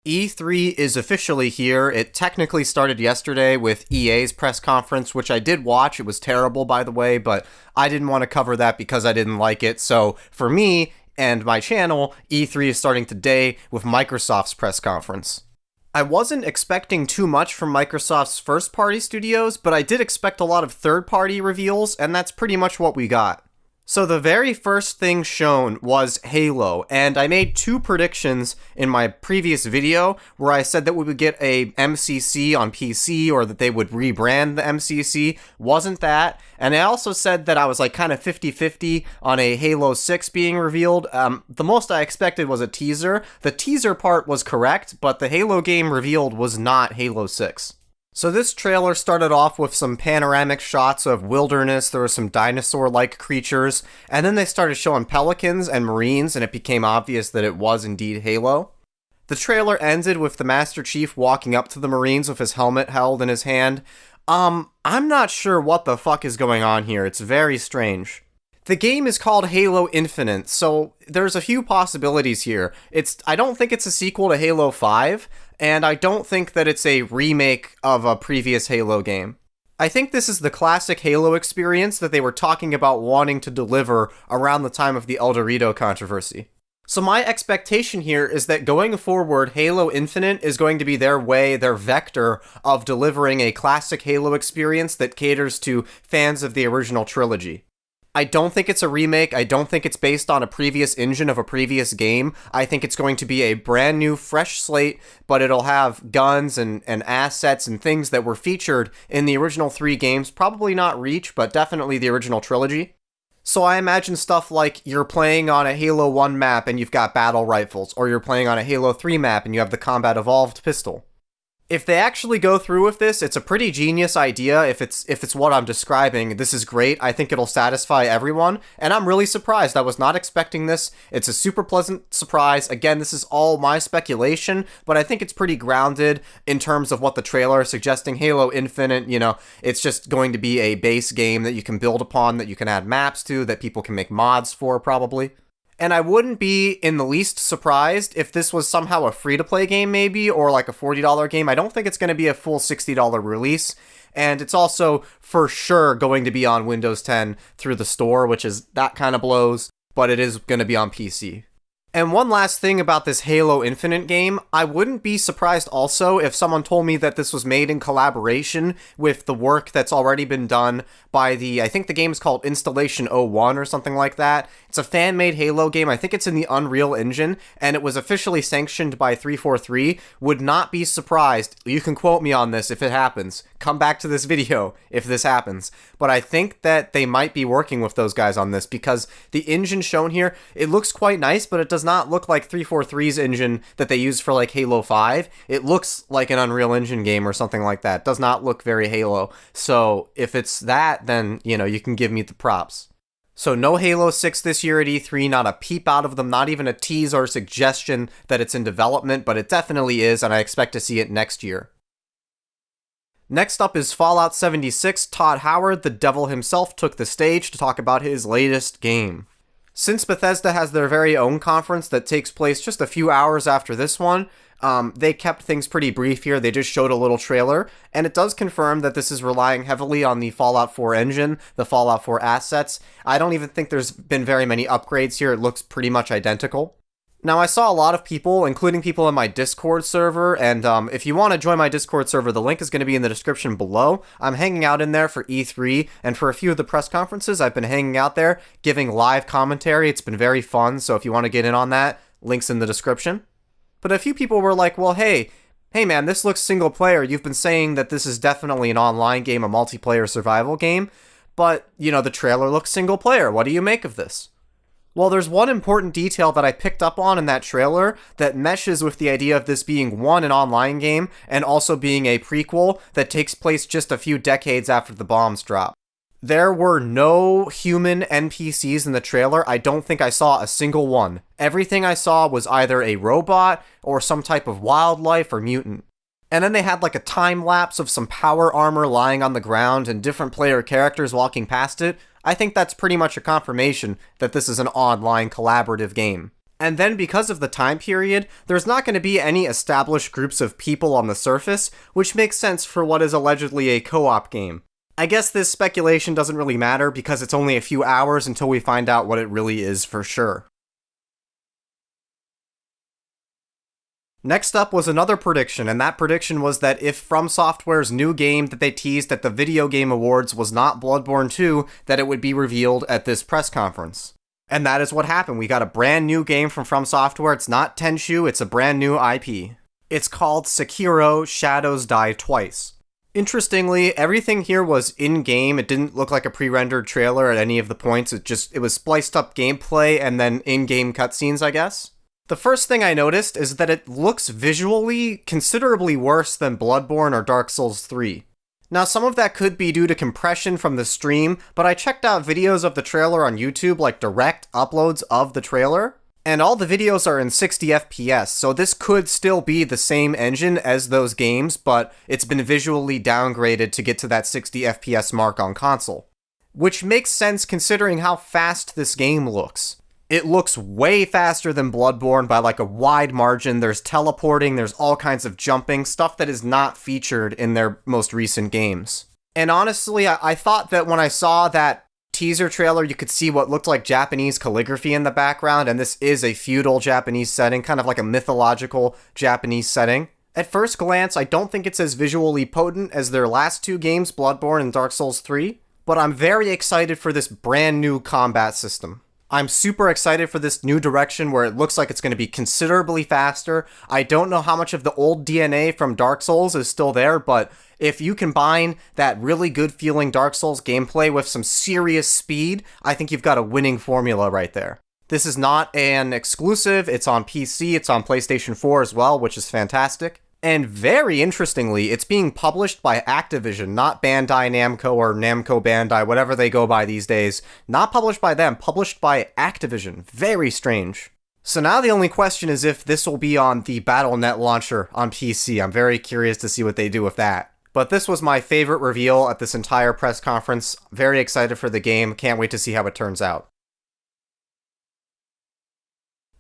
E3 is officially here. It technically started yesterday with EA's press conference, which I did watch. It was terrible, by the way, but I didn't want to cover that because I didn't like it. So for me and my channel, E3 is starting today with Microsoft's press conference. I wasn't expecting too much from Microsoft's first-party studios, but I did expect a lot of third-party reveals, and that's pretty much what we got. So the very first thing shown was Halo, and I made two predictions in my previous video where I said that we would get a MCC on PC or that they would rebrand the MCC. Wasn't that. And I also said that I was like kind of 50-50 on a Halo 6 being revealed. The most I expected was a teaser. The teaser part was correct, but the Halo game revealed was not Halo 6. So this trailer started off with some panoramic shots of wilderness, there were some dinosaur-like creatures, and then they started showing pelicans and marines, and it became obvious that it was indeed Halo. The trailer ended with the Master Chief walking up to the marines with his helmet held in his hand. I'm not sure what the fuck is going on here, it's very strange. The game is called Halo Infinite, so there's a few possibilities here. I don't think it's a sequel to Halo 5, and I don't think that it's a remake of a previous Halo game. I think this is the classic Halo experience that they were talking about wanting to deliver around the time of the El Dorito controversy. So my expectation here is that going forward, Halo Infinite is going to be their way, their vector of delivering a classic Halo experience that caters to fans of the original trilogy. I don't think it's a remake. I don't think it's based on a previous engine of a previous game. I think it's going to be a brand new, fresh slate, but it'll have guns and assets and things that were featured in the original 3 games. Probably not Reach, but definitely the original trilogy. So I imagine stuff like you're playing on a Halo 1 map and you've got battle rifles, or you're playing on a Halo 3 map and you have the combat evolved pistol. If they actually go through with this, it's a pretty genius idea. If it's what I'm describing, this is great. I think it'll satisfy everyone, and I'm really surprised. I was not expecting this. It's a super pleasant surprise. Again, this is all my speculation, but I think it's pretty grounded in terms of what the trailer is suggesting. Halo Infinite, it's just going to be a base game that you can build upon, that you can add maps to, that people can make mods for, probably. And I wouldn't be in the least surprised if this was somehow a free-to-play game maybe, or like a $40 game. I don't think it's going to be a full $60 release, and it's also for sure going to be on Windows 10 through the store, which is that kind of blows, but it is going to be on PC. And one last thing about this Halo Infinite game, I wouldn't be surprised also if someone told me that this was made in collaboration with the work that's already been done by I think the game's called Installation 01 or something like that. It's a fan-made Halo game. I think it's in the Unreal Engine, and it was officially sanctioned by 343. Would not be surprised. You can quote me on this if it happens. Come back to this video if this happens. But I think that they might be working with those guys on this because the engine shown here, it looks quite nice, but it does not look like 343's engine that they used for like Halo 5. It looks like an Unreal Engine game or something like that. It does not look very Halo. So if it's that, then, you can give me the props. So no Halo 6 this year at E3, not a peep out of them, not even a tease or suggestion that it's in development, but it definitely is, and I expect to see it next year. Next up is Fallout 76. Todd Howard, the devil himself, took the stage to talk about his latest game. Since Bethesda has their very own conference that takes place just a few hours after this one, they kept things pretty brief here. They just showed a little trailer, and it does confirm that this is relying heavily on the Fallout 4 engine, the Fallout 4 assets. I don't even think there's been very many upgrades here. It looks pretty much identical. Now, I saw a lot of people, including people in my Discord server, and if you want to join my Discord server, the link is going to be in the description below. I'm hanging out in there for E3, and for a few of the press conferences, I've been hanging out there, giving live commentary. It's been very fun, so if you want to get in on that, link's in the description. But a few people were like, well, hey man, this looks single player. You've been saying that this is definitely an online game, a multiplayer survival game, but, the trailer looks single player. What do you make of this? Well, there's one important detail that I picked up on in that trailer that meshes with the idea of this being an online game and also being a prequel that takes place just a few decades after the bombs drop. There were no human NPCs in the trailer. I don't think I saw a single one. Everything I saw was either a robot or some type of wildlife or mutant. And then they had like a time lapse of some power armor lying on the ground and different player characters walking past it. I think that's pretty much a confirmation that this is an online collaborative game. And then because of the time period, there's not going to be any established groups of people on the surface, which makes sense for what is allegedly a co-op game. I guess this speculation doesn't really matter because it's only a few hours until we find out what it really is for sure. Next up was another prediction, and that prediction was that if From Software's new game that they teased at the Video Game Awards was not Bloodborne 2, that it would be revealed at this press conference. And that is what happened. We got a brand new game from Software. It's not Tenchu, it's a brand new IP. It's called Sekiro: Shadows Die Twice. Interestingly, everything here was in-game. It didn't look like a pre-rendered trailer at any of the points. It was spliced up gameplay and then in-game cutscenes, I guess. The first thing I noticed is that it looks visually considerably worse than Bloodborne or Dark Souls 3. Now, some of that could be due to compression from the stream, but I checked out videos of the trailer on YouTube, like direct uploads of the trailer, and all the videos are in 60 FPS, so this could still be the same engine as those games, but it's been visually downgraded to get to that 60 FPS mark on console. Which makes sense considering how fast this game looks. It looks way faster than Bloodborne by like a wide margin. There's teleporting, there's all kinds of jumping, stuff that is not featured in their most recent games. And honestly, I thought that when I saw that teaser trailer, you could see what looked like Japanese calligraphy in the background, and this is a feudal Japanese setting, kind of like a mythological Japanese setting. At first glance, I don't think it's as visually potent as their last two games, Bloodborne and Dark Souls 3, but I'm very excited for this brand new combat system. I'm super excited for this new direction where it looks like it's going to be considerably faster. I don't know how much of the old DNA from Dark Souls is still there, but if you combine that really good feeling Dark Souls gameplay with some serious speed, I think you've got a winning formula right there. This is not an exclusive, it's on PC, it's on PlayStation 4 as well, which is fantastic. And very interestingly, it's being published by Activision, not Bandai Namco or Namco Bandai, whatever they go by these days. Not published by them, published by Activision. Very strange. So now the only question is if this will be on the Battle.net launcher on PC. I'm very curious to see what they do with that. But this was my favorite reveal at this entire press conference. Very excited for the game. Can't wait to see how it turns out.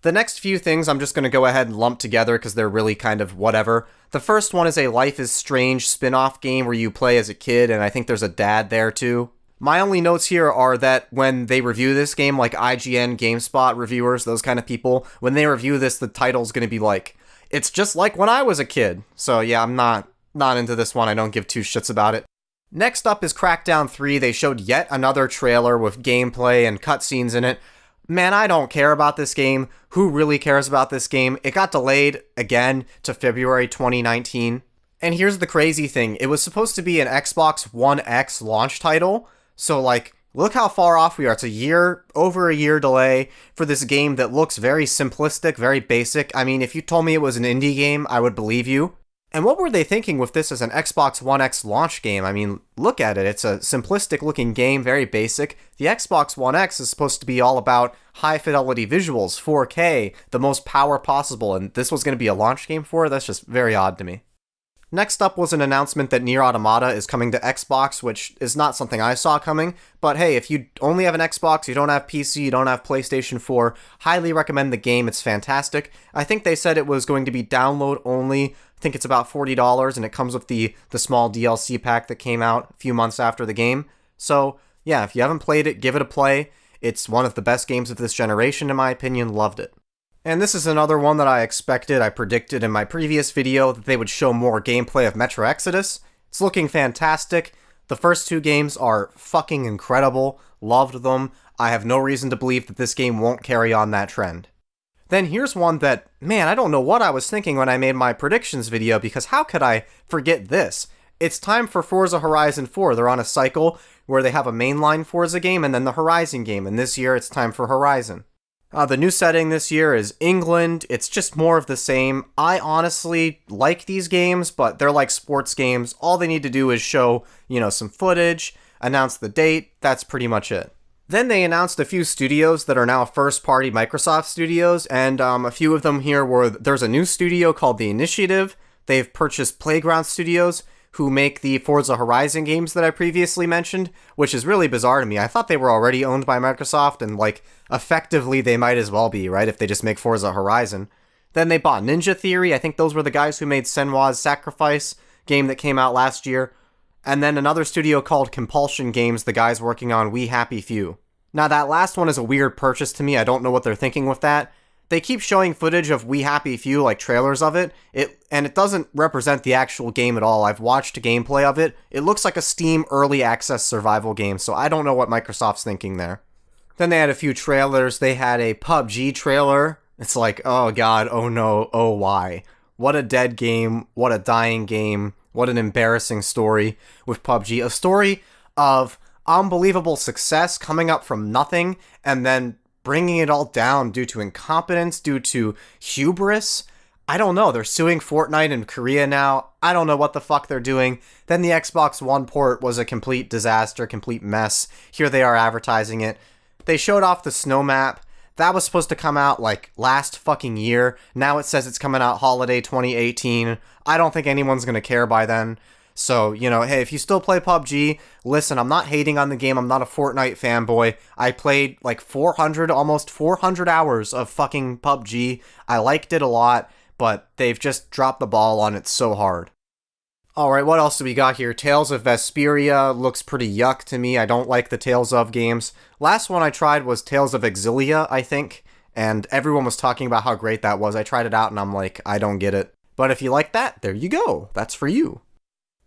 The next few things I'm just going to go ahead and lump together because they're really kind of whatever. The first one is a Life is Strange spin-off game where you play as a kid, and I think there's a dad there too. My only notes here are that when they review this game, like IGN, GameSpot reviewers, those kind of people, when they review this, the title's going to be like, it's just like when I was a kid. So yeah, I'm not into this one. I don't give two shits about it. Next up is Crackdown 3. They showed yet another trailer with gameplay and cutscenes in it. Man, I don't care about this game. Who really cares about this game? It got delayed again to February 2019. And here's the crazy thing. It was supposed to be an Xbox One X launch title. So like, look how far off we are. It's over a year delay for this game that looks very simplistic, very basic. I mean, if you told me it was an indie game, I would believe you. And what were they thinking with this as an Xbox One X launch game? I mean, look at it. It's a simplistic looking game, very basic. The Xbox One X is supposed to be all about high fidelity visuals, 4K, the most power possible, and this was going to be a launch game for it? That's just very odd to me. Next up was an announcement that Nier Automata is coming to Xbox, which is not something I saw coming, but hey, if you only have an Xbox, you don't have PC, you don't have PlayStation 4, highly recommend the game, it's fantastic. I think they said it was going to be download only. I think it's about $40, and it comes with the small DLC pack that came out a few months after the game. So yeah, if you haven't played it, give it a play. It's one of the best games of this generation, in my opinion. Loved it. And this is another one that I expected. I predicted in my previous video that they would show more gameplay of Metro Exodus. It's looking fantastic. The first two games are fucking incredible. Loved them. I have no reason to believe that this game won't carry on that trend. Then here's one that, man, I don't know what I was thinking when I made my predictions video, because how could I forget this? It's time for Forza Horizon 4. They're on a cycle where they have a mainline Forza game and then the Horizon game, and this year it's time for Horizon. The new setting this year is England. It's just more of the same. I honestly like these games, but they're like sports games. All they need to do is show, some footage, announce the date. That's pretty much it. Then they announced a few studios that are now first-party Microsoft studios, and a few of them here there's a new studio called The Initiative. They've purchased Playground Studios, who make the Forza Horizon games that I previously mentioned, which is really bizarre to me. I thought they were already owned by Microsoft, and like, effectively they might as well be, right, if they just make Forza Horizon. Then they bought Ninja Theory. I think those were the guys who made Senua's Sacrifice game that came out last year. And then another studio called Compulsion Games, the guys working on We Happy Few. Now that last one is a weird purchase to me. I don't know what they're thinking with that. They keep showing footage of We Happy Few, like trailers of it, and it doesn't represent the actual game at all. I've watched gameplay of it. It looks like a Steam early access survival game, so I don't know what Microsoft's thinking there. Then they had a few trailers. They had a PUBG trailer. It's like, oh god, oh no, oh why. What a dead game, what a dying game, what an embarrassing story with PUBG. A story of unbelievable success coming up from nothing, and then bringing it all down due to incompetence, due to hubris. I don't know. They're suing Fortnite in Korea now. I don't know what the fuck they're doing. Then the Xbox One port was a complete disaster, complete mess. Here they are advertising it. They showed off the snow map. That was supposed to come out like last fucking year. Now it says it's coming out holiday 2018. I don't think anyone's going to care by then. So, you know, hey, if you still play PUBG, listen, I'm not hating on the game. I'm not a Fortnite fanboy. I played like almost 400 hours of fucking PUBG. I liked it a lot, but they've just dropped the ball on it so hard. Alright, what else do we got here? Tales of Vesperia looks pretty yuck to me. I don't like the Tales of games. Last one I tried was Tales of Exilia, I think, and everyone was talking about how great that was. I tried it out and I'm like, I don't get it. But if you like that, there you go. That's for you.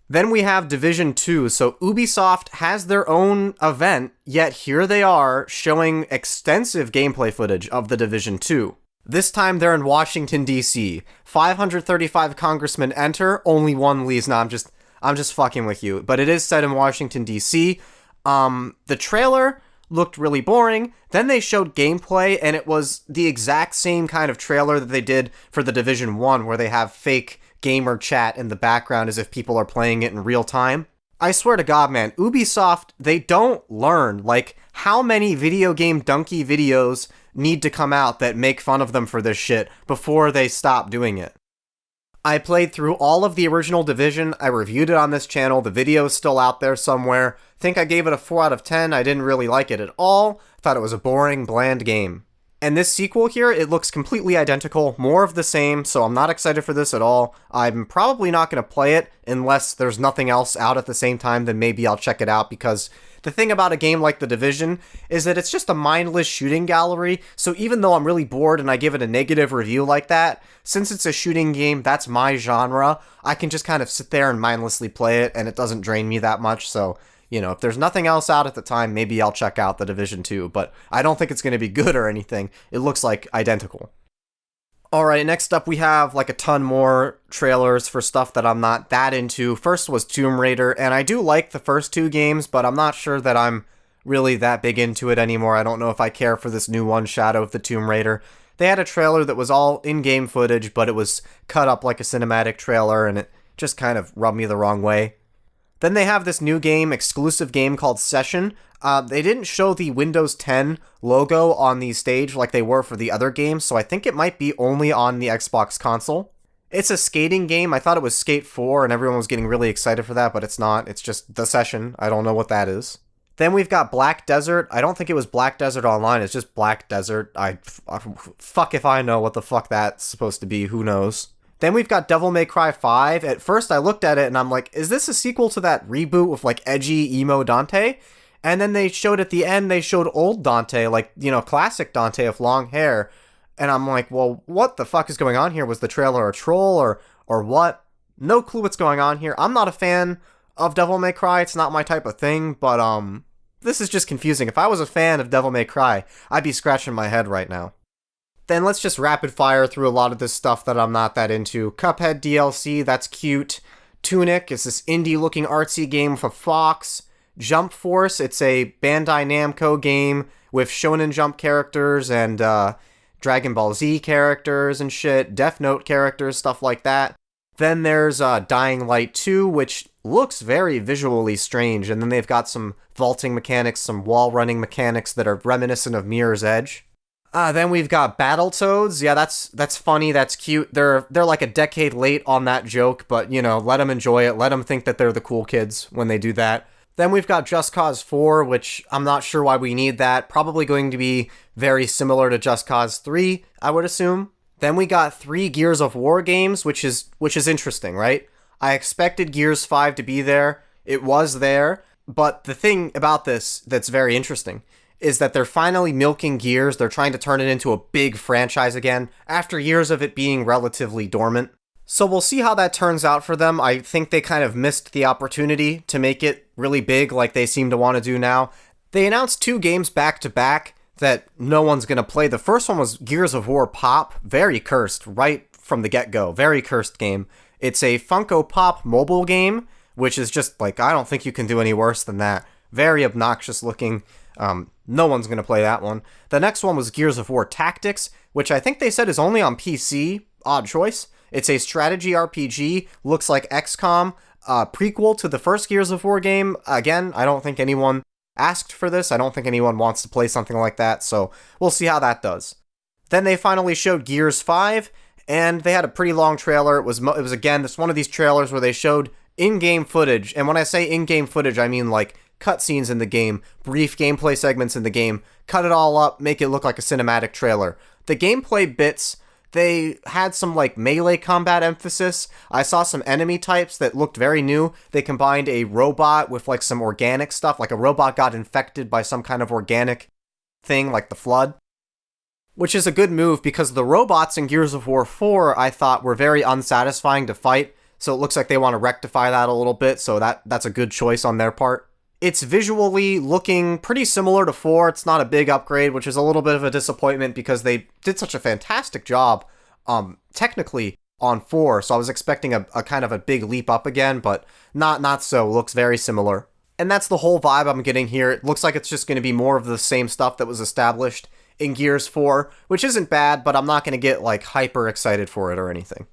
Then we have Division 2. So Ubisoft has their own event, yet here they are showing extensive gameplay footage of The Division 2. This time they're in Washington, D.C. 535 congressmen enter, only one leaves. No, I'm just fucking with you. But it is set in Washington, D.C. The trailer looked really boring. Then they showed gameplay, and it was the exact same kind of trailer that they did for The Division 1, where they have fake gamer chat in the background as if people are playing it in real time. I swear to God, man, Ubisoft, they don't learn. Like, how many video game donkey videos need to come out that make fun of them for this shit before they stop doing it? I played through all of the original Division. I reviewed it on this channel. The video is still out there somewhere. Think I gave it a 4 out of 10. I didn't really like it at all. Thought it was a boring, bland game. And this sequel here, it looks completely identical, more of the same, so I'm not excited for this at all. I'm probably not going to play it unless there's nothing else out at the same time, then maybe I'll check it out, because the thing about a game like The Division is that it's just a mindless shooting gallery, so even though I'm really bored and I give it a negative review like that, since it's a shooting game, that's my genre, I can just kind of sit there and mindlessly play it, and it doesn't drain me that much, so you know, if there's nothing else out at the time, maybe I'll check out The Division 2, but I don't think it's going to be good or anything. It looks like identical. Alright, next up we have like a ton more trailers for stuff that I'm not that into. First was Tomb Raider, and I do like the first 2 games, but I'm not sure that I'm really that big into it anymore. I don't know if I care for this new one, Shadow of the Tomb Raider. They had a trailer that was all in-game footage, but it was cut up like a cinematic trailer, and it just kind of rubbed me the wrong way. Then they have this new game, exclusive game called Session. They didn't show the Windows 10 logo on the stage like they were for the other games, so I think it might be only on the Xbox console. It's a skating game. I thought it was Skate 4, and everyone was getting really excited for that, but it's not. It's just The Session. I don't know what that is. Then we've got Black Desert. I don't think it was Black Desert Online. It's just Black Desert. Fuck if I know what the fuck that's supposed to be. Who knows? Then we've got Devil May Cry 5. At first I looked at it and I'm like, is this a sequel to that reboot with like edgy emo Dante? And then they showed at the end, they showed old Dante, like, you know, classic Dante with long hair. And I'm like, well, what the fuck is going on here? Was the trailer a troll or what? No clue what's going on here. I'm not a fan of Devil May Cry. It's not my type of thing, but this is just confusing. If I was a fan of Devil May Cry, I'd be scratching my head right now. Then let's just rapid fire through a lot of this stuff that I'm not that into. Cuphead DLC, that's cute. Tunic is this indie-looking artsy game for Fox. Jump Force, it's a Bandai Namco game with Shonen Jump characters and Dragon Ball Z characters and shit, Death Note characters, stuff like that. Then there's Dying Light 2, which looks very visually strange, and then they've got some vaulting mechanics, some wall running mechanics that are reminiscent of Mirror's Edge. Then we've got Battletoads. Yeah, that's funny. That's cute. They're like a decade late on that joke, but let them enjoy it. Let them think that they're the cool kids when they do that. Then we've got Just Cause 4, which I'm not sure why we need that. Probably going to be very similar to Just Cause 3, I would assume. Then we got 3 Gears of War games, which is interesting, right? I expected Gears 5 to be there. It was there, but the thing about this that's very interesting is that they're finally milking Gears. They're trying to turn it into a big franchise again after years of it being relatively dormant. So we'll see how that turns out for them. I think they kind of missed the opportunity to make it really big like they seem to want to do now. They announced 2 games back to back that no one's going to play. The first one was Gears of War Pop, very cursed right from the get-go. Very cursed game. It's a Funko Pop mobile game, which is just like, I don't think you can do any worse than that. Very obnoxious looking. No one's going to play that one. The next one was Gears of War Tactics, which I think they said is only on PC. Odd choice. It's a strategy RPG, looks like XCOM, prequel to the first Gears of War game. Again, I don't think anyone asked for this. I don't think anyone wants to play something like that, so we'll see how that does. Then they finally showed Gears 5, and they had a pretty long trailer. It was again, this one of these trailers where they showed in-game footage, and when I say in-game footage, I mean like cutscenes in the game, brief gameplay segments in the game, cut it all up, make it look like a cinematic trailer. The gameplay bits, they had some like melee combat emphasis. I saw some enemy types that looked very new. They combined a robot with like some organic stuff, like a robot got infected by some kind of organic thing like the Flood, which is a good move because the robots in Gears of War 4 I thought were very unsatisfying to fight, so it looks like they want to rectify that a little bit, so that's a good choice on their part. It's visually looking pretty similar to 4. It's not a big upgrade, which is a little bit of a disappointment because they did such a fantastic job technically on 4, so I was expecting a kind of a big leap up again, but not so. It looks very similar. And that's the whole vibe I'm getting here. It looks like it's just going to be more of the same stuff that was established in Gears 4, which isn't bad, but I'm not going to get like hyper excited for it or anything.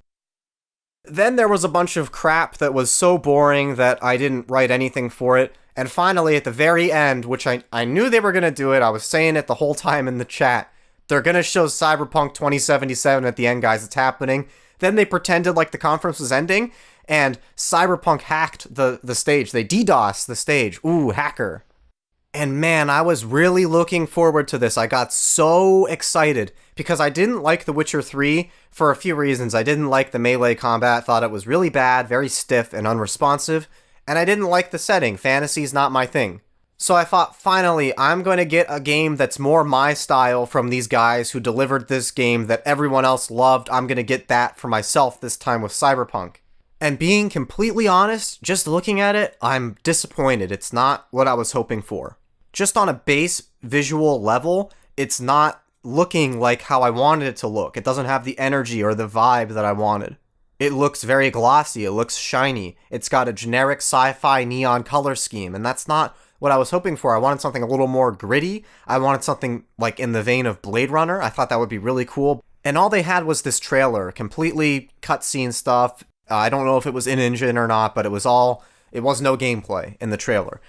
Then there was a bunch of crap that was so boring that I didn't write anything for it. And finally, at the very end, which I knew they were going to do it, I was saying it the whole time in the chat, they're going to show Cyberpunk 2077 at the end, guys, it's happening. Then they pretended like the conference was ending, and Cyberpunk hacked the stage. They DDoSed the stage. Ooh, hacker. And man, I was really looking forward to this. I got so excited because I didn't like The Witcher 3 for a few reasons. I didn't like the melee combat, thought it was really bad, very stiff and unresponsive. And I didn't like the setting. Fantasy's not my thing. So I thought, finally, I'm going to get a game that's more my style from these guys who delivered this game that everyone else loved. I'm going to get that for myself this time with Cyberpunk. And being completely honest, just looking at it, I'm disappointed. It's not what I was hoping for. Just on a base visual level, it's not looking like how I wanted it to look. It doesn't have the energy or the vibe that I wanted. It looks very glossy, it looks shiny, it's got a generic sci-fi neon color scheme, and that's not what I was hoping for. I wanted something a little more gritty. I wanted something like in the vein of Blade Runner. I thought that would be really cool. And all they had was this trailer, completely cutscene stuff. I don't know if it was in-engine or not, but it was no gameplay in the trailer.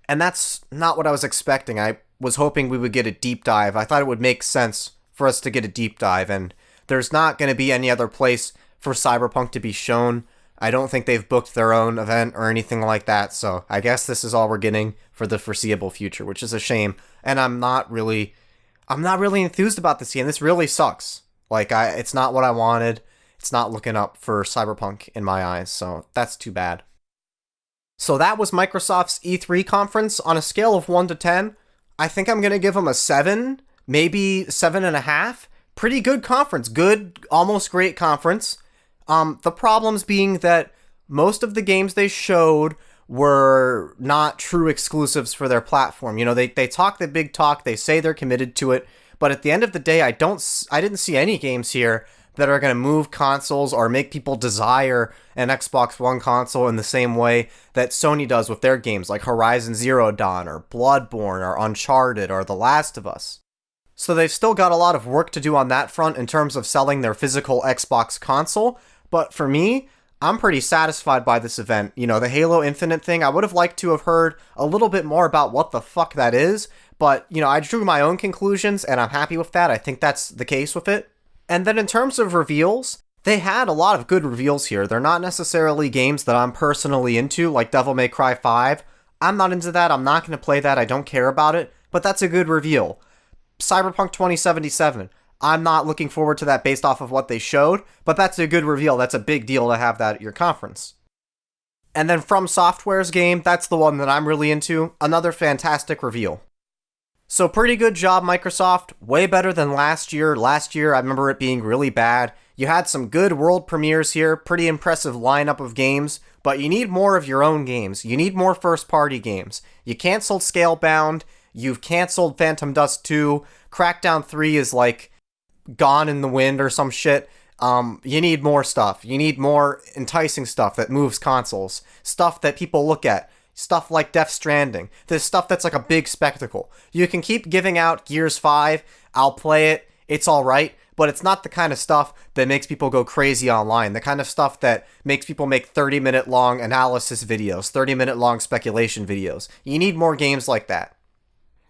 And that's not what I was expecting. I was hoping we would get a deep dive. I thought it would make sense for us to get a deep dive, and there's not going to be any other place for Cyberpunk to be shown. I don't think they've booked their own event or anything like that, so I guess this is all we're getting for the foreseeable future, which is a shame. And I'm not really enthused about this game. This really sucks. It's not what I wanted. It's not looking up for Cyberpunk in my eyes, so that's too bad. So that was Microsoft's E3 conference. On a scale of 1 to 10, I think I'm going to give them a 7, maybe 7.5. Pretty good conference. Good, almost great conference. The problems being that most of the games they showed were not true exclusives for their platform. They talk the big talk, they say they're committed to it, but at the end of the day, I didn't see any games here that are going to move consoles or make people desire an Xbox One console in the same way that Sony does with their games like Horizon Zero Dawn or Bloodborne or Uncharted or The Last of Us. So they've still got a lot of work to do on that front in terms of selling their physical Xbox console, but for me, I'm pretty satisfied by this event. You know, the Halo Infinite thing, I would have liked to have heard a little bit more about what the fuck that is, but, you know, I drew my own conclusions, and I'm happy with that. I think that's the case with it. And then in terms of reveals, they had a lot of good reveals here. They're not necessarily games that I'm personally into, like Devil May Cry 5. I'm not into that, I'm not going to play that, I don't care about it, but that's a good reveal. Cyberpunk 2077. I'm not looking forward to that based off of what they showed, but that's a good reveal. That's a big deal to have that at your conference. And then From Software's game, that's the one that I'm really into. Another fantastic reveal. So pretty good job, Microsoft. Way better than last year. Last year, I remember it being really bad. You had some good world premieres here, pretty impressive lineup of games, but you need more of your own games. You need more first-party games. You canceled Scalebound. You've canceled Phantom Dust 2. Crackdown 3 is like gone in the wind or some shit. You need more stuff. You need more enticing stuff that moves consoles. Stuff that people look at. Stuff like Death Stranding. There's stuff that's like a big spectacle. You can keep giving out Gears 5. I'll play it. It's alright. But it's not the kind of stuff that makes people go crazy online. The kind of stuff that makes people make 30-minute long analysis videos. 30-minute long speculation videos. You need more games like that.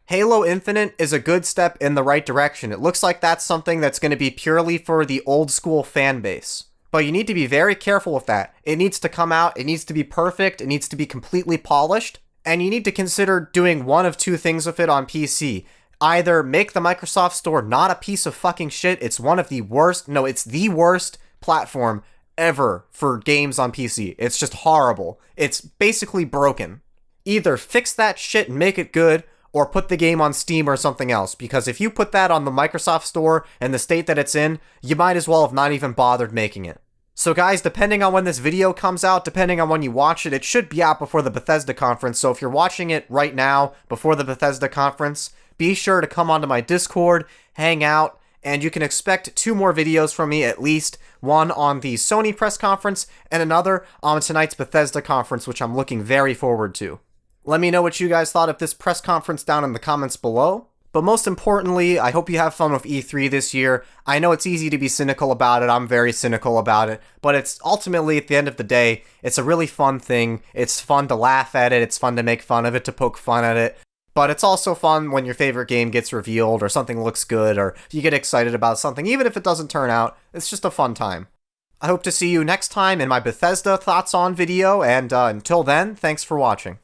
Halo Infinite is a good step in the right direction. It looks like that's something that's going to be purely for the old school fan base. But you need to be very careful with that. It needs to come out, it needs to be perfect, it needs to be completely polished, and you need to consider doing one of two things with it on PC. Either make the Microsoft Store not a piece of fucking shit, it's one of the worst, no, it's the worst platform ever for games on PC. It's just horrible. It's basically broken. Either fix that shit and make it good, or put the game on Steam or something else, because if you put that on the Microsoft Store and the state that it's in, you might as well have not even bothered making it. So guys, depending on when this video comes out, depending on when you watch it, it should be out before the Bethesda conference, so if you're watching it right now, before the Bethesda conference, be sure to come onto my Discord, hang out, and you can expect 2 more videos from me at least, one on the Sony press conference, and another on tonight's Bethesda conference, which I'm looking very forward to. Let me know what you guys thought of this press conference down in the comments below. But most importantly, I hope you have fun with E3 this year. I know it's easy to be cynical about it, I'm very cynical about it, but it's ultimately, at the end of the day, it's a really fun thing. It's fun to laugh at it, it's fun to make fun of it, to poke fun at it. But it's also fun when your favorite game gets revealed, or something looks good, or you get excited about something, even if it doesn't turn out. It's just a fun time. I hope to see you next time in my Bethesda Thoughts On video, and until then, thanks for watching.